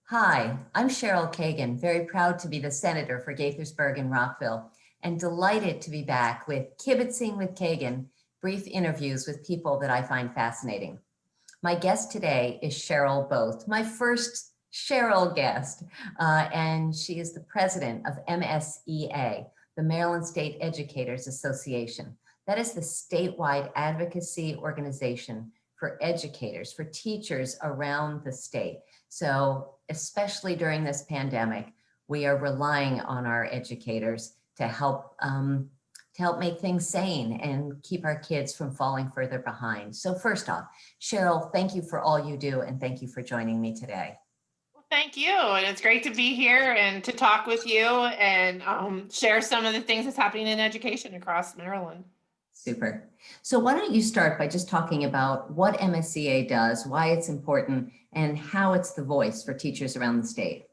Hi, I'm Cheryl Kagan, very proud to be the senator for Gaithersburg and Rockville, and delighted to be back with Kibbitzing with Kagan, brief interviews with people that I find fascinating. My guest today is Cheryl Bost, my first Cheryl guest, and she is the president of MSEA, the Maryland State Educators Association. That is the statewide advocacy organization for educators, for teachers around the state. So especially during this pandemic, we are relying on our educators to help make things sane and keep our kids from falling further behind. So first off, Cheryl, thank you for all you do, and thank you for joining me today. Well, thank you. And it's great to be here and to talk with you and share some of the things that's happening in education across Maryland. Super. So why don't you start by just talking about what MSCA does, why it's important, and how it's the voice for teachers around the state.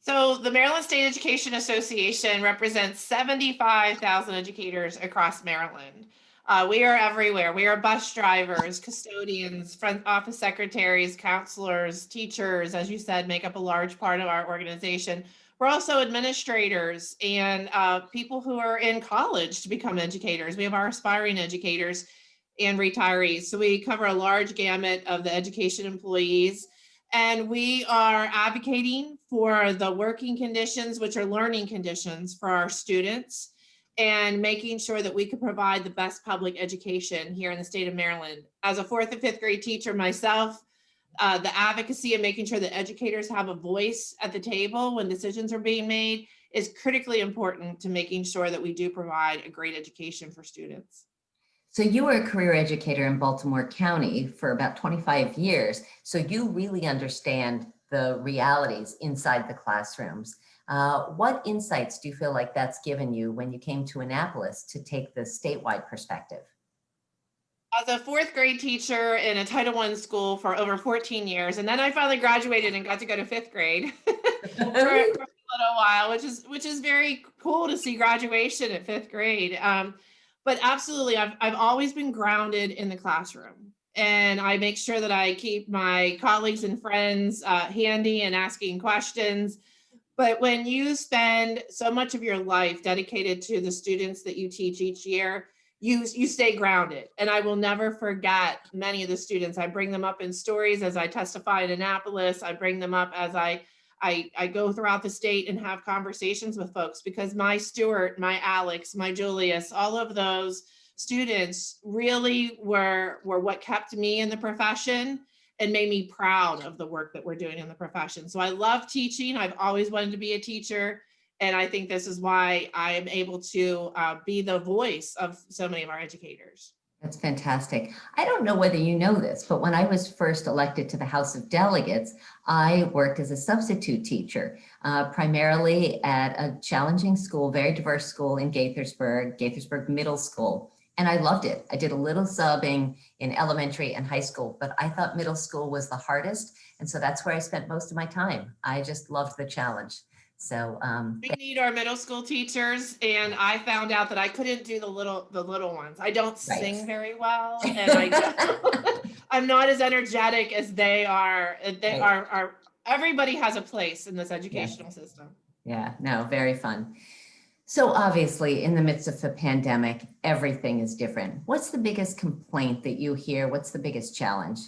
So the Maryland State Education Association represents 75,000 educators across Maryland. We are everywhere. We are bus drivers, custodians, front office secretaries, counselors, teachers, as you said, make up a large part of our organization. We're also administrators and people who are in college to become educators. We have our aspiring educators and retirees. So we cover a large gamut of the education employees. And we are advocating for the working conditions, which are learning conditions for our students, and making sure that we can provide the best public education here in the state of Maryland. As a fourth and fifth grade teacher myself, the advocacy and making sure that educators have a voice at the table when decisions are being made is critically important to making sure that we do provide a great education for students. So you were a career educator in Baltimore County for about 25 years. So you really understand the realities inside the classrooms. What insights do you feel like that's given you when you came to Annapolis to take the statewide perspective? As a fourth grade teacher in a Title I school for over 14 years, and then I finally graduated and got to go to fifth grade for a little while, which is very cool to see graduation at fifth grade. But absolutely, I've always been grounded in the classroom, and I make sure that I keep my colleagues and friends handy and asking questions. But when you spend so much of your life dedicated to the students that you teach each year, you stay grounded. And I will never forget many of the students. I bring them up in stories as I testify in Annapolis. I bring them up as I go throughout the state and have conversations with folks, because my Stuart, my Alex, my Julius, all of those students really were what kept me in the profession and made me proud of the work that we're doing in the profession. So I love teaching. I've always wanted to be a teacher. And I think this is why I'm able to be the voice of so many of our educators. That's fantastic. I don't know whether you know this, but when I was first elected to the House of Delegates, I worked as a substitute teacher, primarily at a challenging school, very diverse school in Gaithersburg Middle School. And I loved it. I did a little subbing in elementary and high school, but I thought middle school was the hardest. And so that's where I spent most of my time. I just loved the challenge. So We need our middle school teachers, and I found out that I couldn't do the little ones. I don't right. sing very well, and I'm not as energetic as they are. They Right. are everybody has a place in this Yes. educational system. Yeah, no, very fun. So obviously, in the midst of the pandemic, everything is different. What's the biggest complaint that you hear? What's the biggest challenge?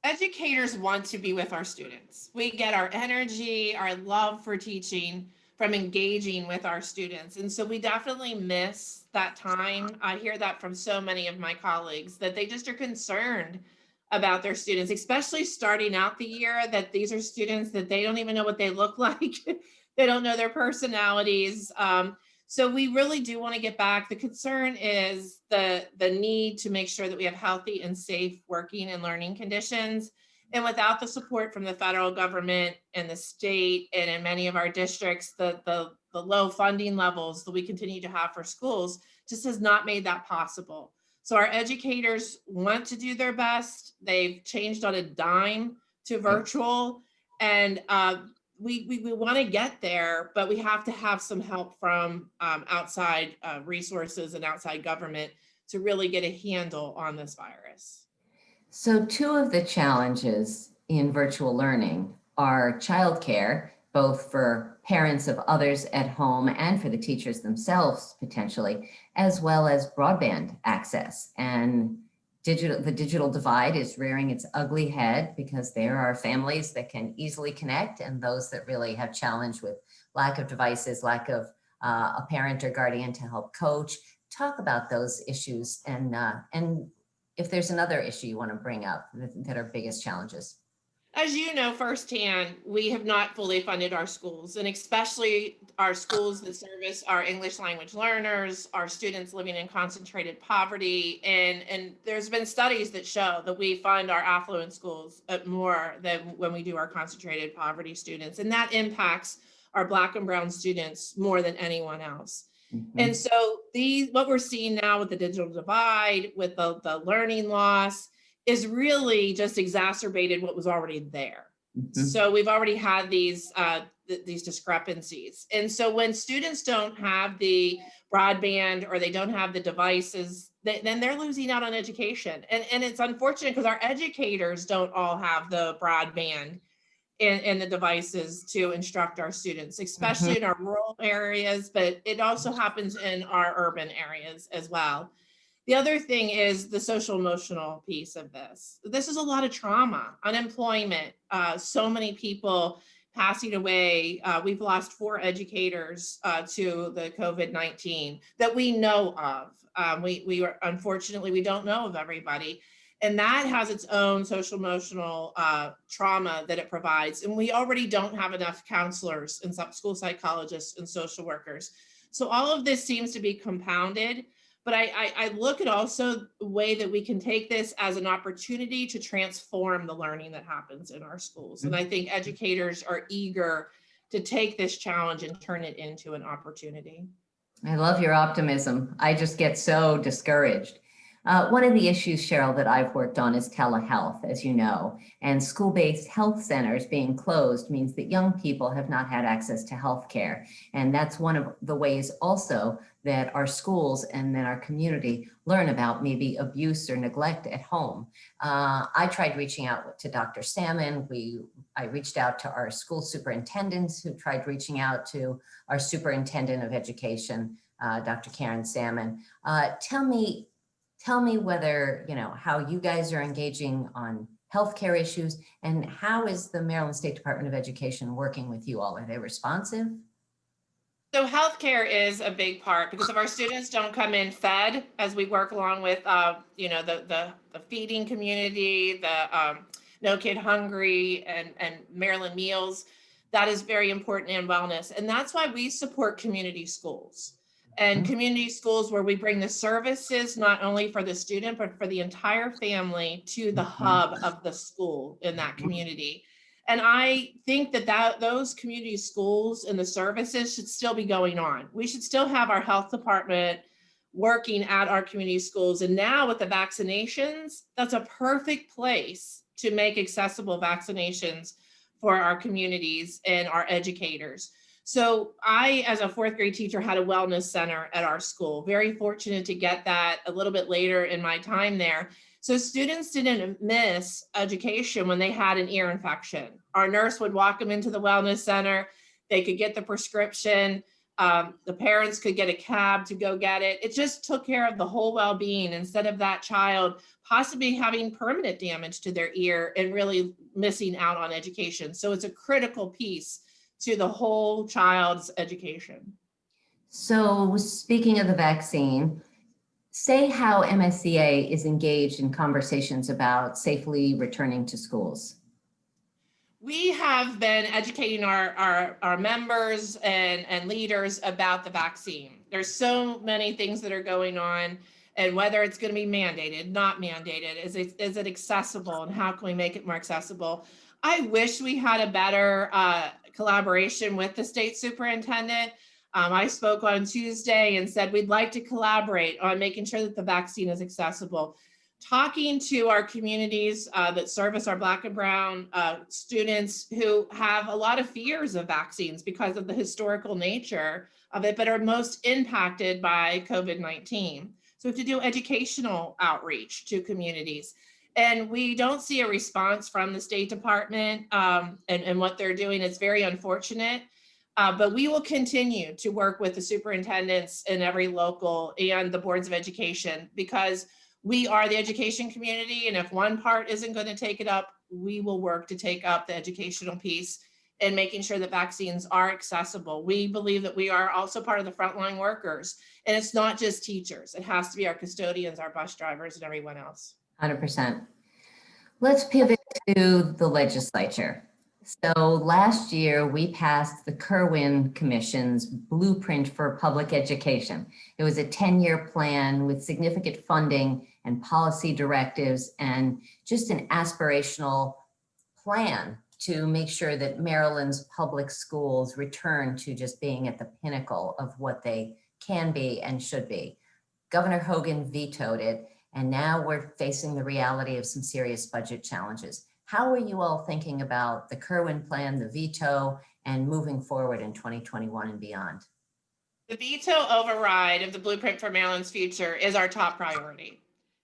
Educators want to be with our students. We get our energy, our love for teaching from engaging with our students. And so we definitely miss that time. I hear that from so many of my colleagues, that they just are concerned about their students, especially starting out the year, that these are students that they don't even know what they look like. They don't know their personalities. So we really do want to get back. The concern is the need to make sure that we have healthy and safe working and learning conditions. And without the support from the federal government and the state, and in many of our districts, the low funding levels that we continue to have for schools just has not made that possible. So our educators want to do their best. They've changed on a dime to virtual, and we want to get there, but we have to have some help from outside resources and outside government to really get a handle on this virus. So two of the challenges in virtual learning are childcare, both for parents of others at home and for the teachers themselves potentially, as well as broadband access. And the digital divide is rearing its ugly head because there are families that can easily connect and those that really have challenge with lack of devices, lack of a parent or guardian to help coach. Talk about those issues and if there's another issue you want to bring up that are biggest challenges. As you know firsthand, we have not fully funded our schools, and especially our schools that service our English language learners, our students living in concentrated poverty. And there's been studies that show that we fund our affluent schools more than when we do our concentrated poverty students. And that impacts our Black and Brown students more than anyone else. And Mhm. so what we're seeing now with the digital divide, with the learning loss, is really just exacerbated what was already there. Mhm. So we've already had these discrepancies. And so when students don't have the broadband or they don't have the devices, then they're losing out on education. And it's unfortunate because our educators don't all have the broadband and the devices to instruct our students, Mhm. especially in our rural areas, but it also happens in our urban areas as well. The other thing is the social emotional piece of this. This is a lot of trauma, unemployment, so many people passing away. We've lost 4 educators to the COVID-19 that we know of. Unfortunately, we don't know of everybody. And that has its own social emotional trauma that it provides. And we already don't have enough counselors and school psychologists and social workers. So all of this seems to be compounded. But I look at also the way that we can take this as an opportunity to transform the learning that happens in our schools. And I think educators are eager to take this challenge and turn it into an opportunity. I love your optimism. I just get so discouraged. One of the issues, Cheryl, that I've worked on is telehealth, as you know, and school-based health centers being closed means that young people have not had access to health care. And that's one of the ways also that our schools and then our community learn about maybe abuse or neglect at home. I tried reaching out to Dr. Salmon. I reached out to our school superintendents who tried reaching out to our superintendent of education, Dr. Karen Salmon. Tell me whether, how you guys are engaging on healthcare issues and how is the Maryland State Department of Education working with you all? Are they responsive? So healthcare is a big part because if our students don't come in fed, as we work along with, the feeding community, the No Kid Hungry and Maryland Meals, that is very important in wellness. And that's why we support community schools and Mhm. community schools where we bring the services not only for the student, but for the entire family to the Mhm. hub of the school in that community. And I think that those community schools and the services should still be going on. We should still have our health department working at our community schools. And now with the vaccinations, that's a perfect place to make accessible vaccinations for our communities and our educators. So I, as a 4th grade teacher, had a wellness center at our school. Very fortunate to get that a little bit later in my time there. So students didn't miss education when they had an ear infection. Our nurse would walk them into the wellness center. They could get the prescription. The parents could get a cab to go get it. It just took care of the whole well-being instead of that child possibly having permanent damage to their ear and really missing out on education. So it's a critical piece to the whole child's education. So speaking of the vaccine, say how MSCA is engaged in conversations about safely returning to schools. We have been educating our members and leaders about the vaccine. There's so many things that are going on, and whether it's going to be mandated, not mandated, is it accessible, and how can we make it more accessible? I wish we had a better collaboration with the state superintendent. I spoke on Tuesday and said we'd like to collaborate on making sure that the vaccine is accessible. Talking to our communities that service our Black and Brown students who have a lot of fears of vaccines because of the historical nature of it, but are most impacted by COVID-19. So we have to do educational outreach to communities. And we don't see a response from the State Department and what they're doing. It's very unfortunate. But we will continue to work with the superintendents in every local and the boards of education, because we are the education community. And if one part isn't going to take it up, we will work to take up the educational piece and making sure that vaccines are accessible. We believe that we are also part of the frontline workers. And it's not just teachers. It has to be our custodians, our bus drivers, and everyone else. 100%. Let's pivot to the legislature. So last year we passed the Kirwan Commission's Blueprint for Public Education. It was a 10-year plan with significant funding and policy directives and just an aspirational plan to make sure that Maryland's public schools return to just being at the pinnacle of what they can be and should be. Governor Hogan vetoed it, and now we're facing the reality of some serious budget challenges. How are you all thinking about the Kirwan plan, the veto, and moving forward in 2021 and beyond? The veto override of the Blueprint for Maryland's Future is our top priority.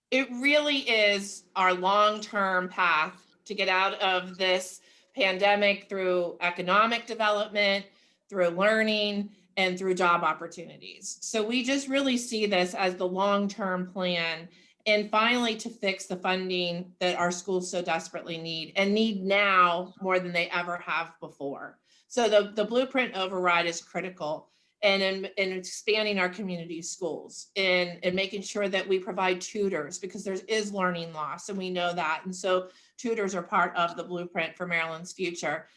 It really is our long-term path to get out of this pandemic through economic development, through learning, and through job opportunities. So we just really see this as the long-term plan, and finally to fix the funding that our schools so desperately need, and need now more than they ever have before. So the Blueprint override is critical. And in expanding our community schools and making sure that we provide tutors, because there is learning loss and we know that. And so tutors are part of the Blueprint for Maryland's Future.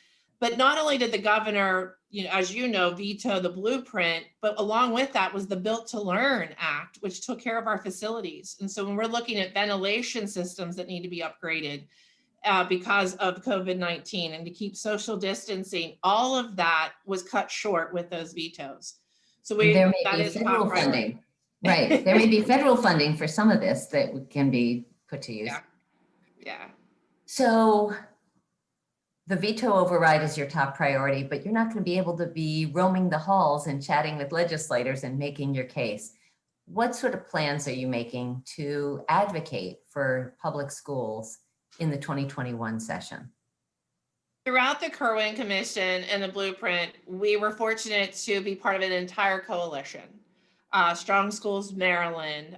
But not only did the governor, as you know, veto the blueprint, but along with that was the Built to Learn Act, which took care of our facilities. And so when we're looking at ventilation systems that need to be upgraded, because of COVID-19 and to keep social distancing, all of that was cut short with those vetoes. So there may be federal funding, right? There may be federal funding for some of this that can be put to use. Yeah. So the veto override is your top priority, but you're not going to be able to be roaming the halls and chatting with legislators and making your case. What sort of plans are you making to advocate for public schools in the 2021 session? Throughout the Kirwan Commission and the Blueprint, we were fortunate to be part of an entire coalition. Strong Schools Maryland,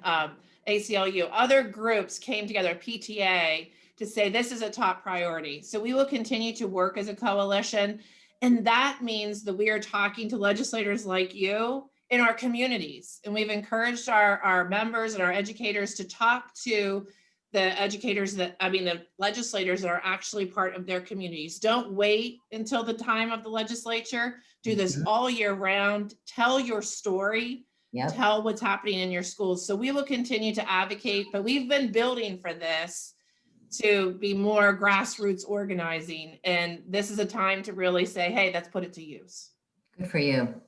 ACLU, other groups came together, PTA, to say this is a top priority. So we will continue to work as a coalition. And that means that we are talking to legislators like you in our communities. And we've encouraged our members and our educators to talk to the educators the legislators that are actually part of their communities. Don't wait until the time of the legislature. Do this all year round. Tell your story. Yep. Tell what's happening in your schools. So we will continue to advocate, but we've been building for this to be more grassroots organizing. And this is a time to really say, hey, let's put it to use. Good for you.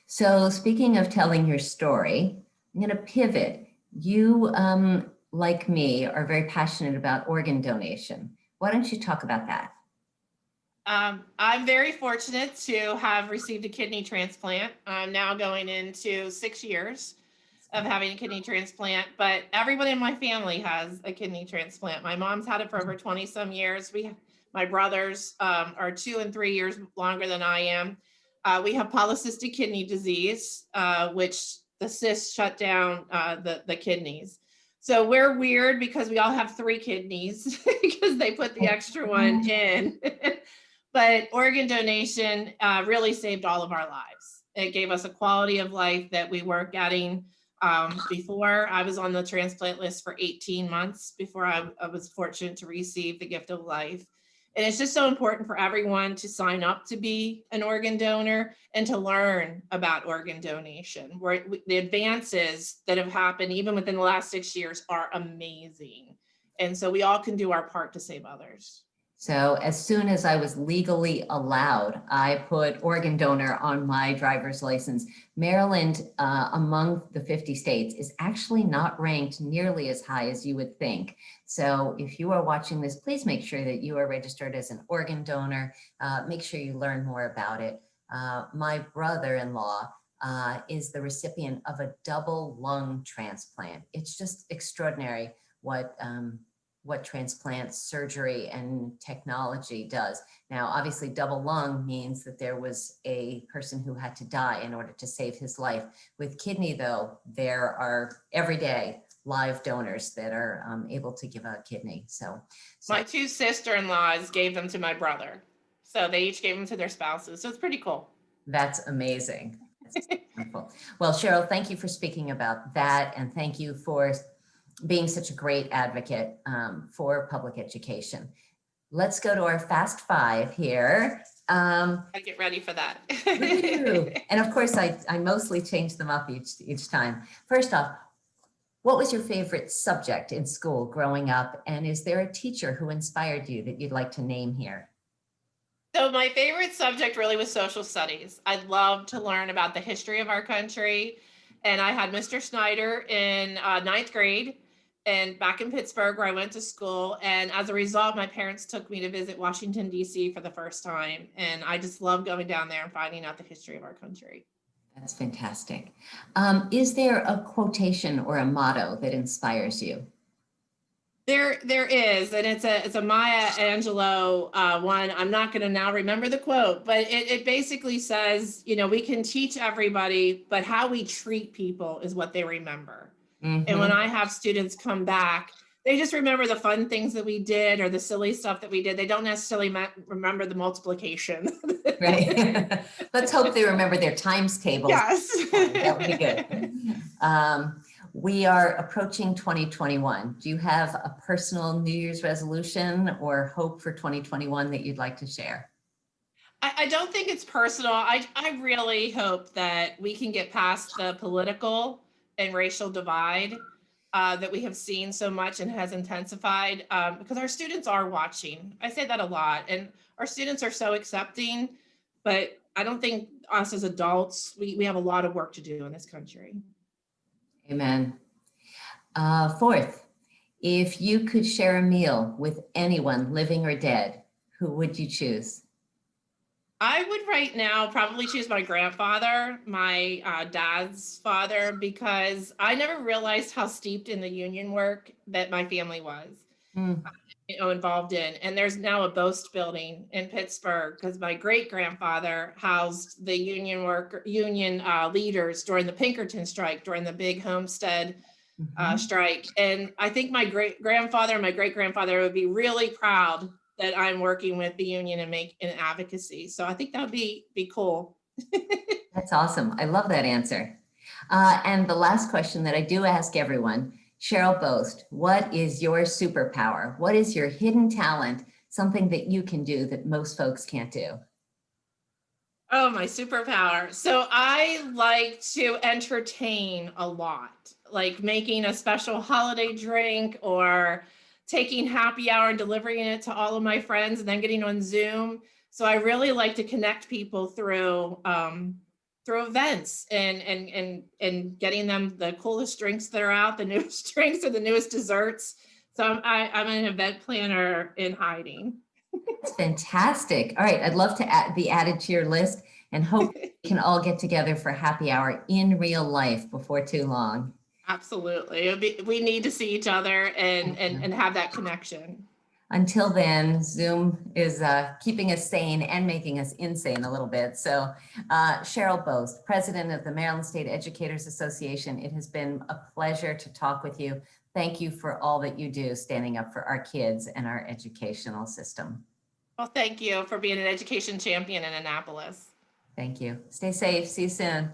So speaking of telling your story, I'm going to pivot. You, like me, are very passionate about organ donation. Why don't you talk about that? I'm very fortunate to have received a kidney transplant. I'm now going into 6 years of having a kidney transplant, but everyone in my family has a kidney transplant. My mom's had it for over 20 some years. My brothers are 2 and 3 years longer than I am. We have polycystic kidney disease, which the cysts shut down the kidneys. So we're weird because we all have 3 kidneys because they put the extra one in. But organ donation really saved all of our lives. It gave us a quality of life that we weren't getting before. I was on the transplant list for 18 months before I was fortunate to receive the gift of life. And it's just so important for everyone to sign up to be an organ donor and to learn about organ donation. Where the advances that have happened even within the last 6 years are amazing. And so we all can do our part to save others. So as soon as I was legally allowed, I put organ donor on my driver's license. Maryland, among the 50 states, is actually not ranked nearly as high as you would think. So if you are watching this, please make sure that you are registered as an organ donor. Make sure you learn more about it. My brother-in-law is the recipient of a double lung transplant. It's just extraordinary what what transplant surgery and technology does. Now, obviously, double lung means that there was a person who had to die in order to save his life. With kidney, though, there are every day live donors that are able to give a kidney. So My two sister-in-laws gave them to my brother. So they each gave them to their spouses. So it's pretty cool. that's amazing. That's wonderful. Well, Cheryl, thank you for speaking about that. And thank you for being such a great advocate for public education. Let's go to our fast five here. I get ready for that. And of course, I mostly change them up each time. First off, what was your favorite subject in school growing up? And is there a teacher who inspired you that you'd like to name here? So my favorite subject really was social studies. I loved to learn about the history of our country. And I had Mr. Snyder in ninth grade and back in Pittsburgh where I went to school. And as a result, my parents took me to visit Washington, D.C. for the first time. And I just love going down there and finding out the history of our country. That's fantastic. Is there a quotation or a motto that inspires you? There is, and it's a Maya Angelou one. I'm not going to now remember the quote, but it basically says, you know, we can teach everybody, but how we treat people is what they remember. And when I have students come back, they just remember the fun things that we did or the silly stuff that we did. They don't necessarily remember the multiplication. Right. Let's hope they remember their times tables. Yes. That would be good. We are approaching 2021. Do you have a personal New Year's resolution or hope for 2021 that you'd like to share? I don't think it's personal. I really hope that we can get past the political and racial divide that we have seen so much and has intensified because our students are watching. I say that a lot, and our students are so accepting, but I don't think us as adults, we have a lot of work to do in this country. Amen. Fourth, if you could share a meal with anyone, living or dead, who would you choose? I would right now probably choose my grandfather, my dad's father, because I never realized how steeped in the union work that my family was, you know, involved in. And there's now a Bost building in Pittsburgh because my great grandfather housed the union leaders during the Pinkerton strike, during the big Homestead strike. And I think my great grandfather and my great grandfather would be really proud that I'm working with the union and make an advocacy. So I think that would be cool. That's awesome. I love that answer. And the last question that I do ask everyone, Cheryl Bost, what is your superpower? What is your hidden talent? Something that you can do that most folks can't do? Oh, my superpower. So I like to entertain a lot, like making a special holiday drink or taking happy hour and delivering it to all of my friends and then getting on Zoom. So I really like to connect people through events and getting them the coolest drinks that are out, the newest drinks or the newest desserts. So I'm an event planner in hiding. That's fantastic. All right, I'd love to be added to your list and hope we can all get together for happy hour in real life before too long. Absolutely. We need to see each other and have that connection. Until then, Zoom is keeping us sane and making us insane a little bit. So Cheryl Bost, president of the Maryland State Educators Association, it has been a pleasure to talk with you. Thank you for all that you do standing up for our kids and our educational system. Well, thank you for being an education champion in Annapolis. Thank you. Stay safe. See you soon.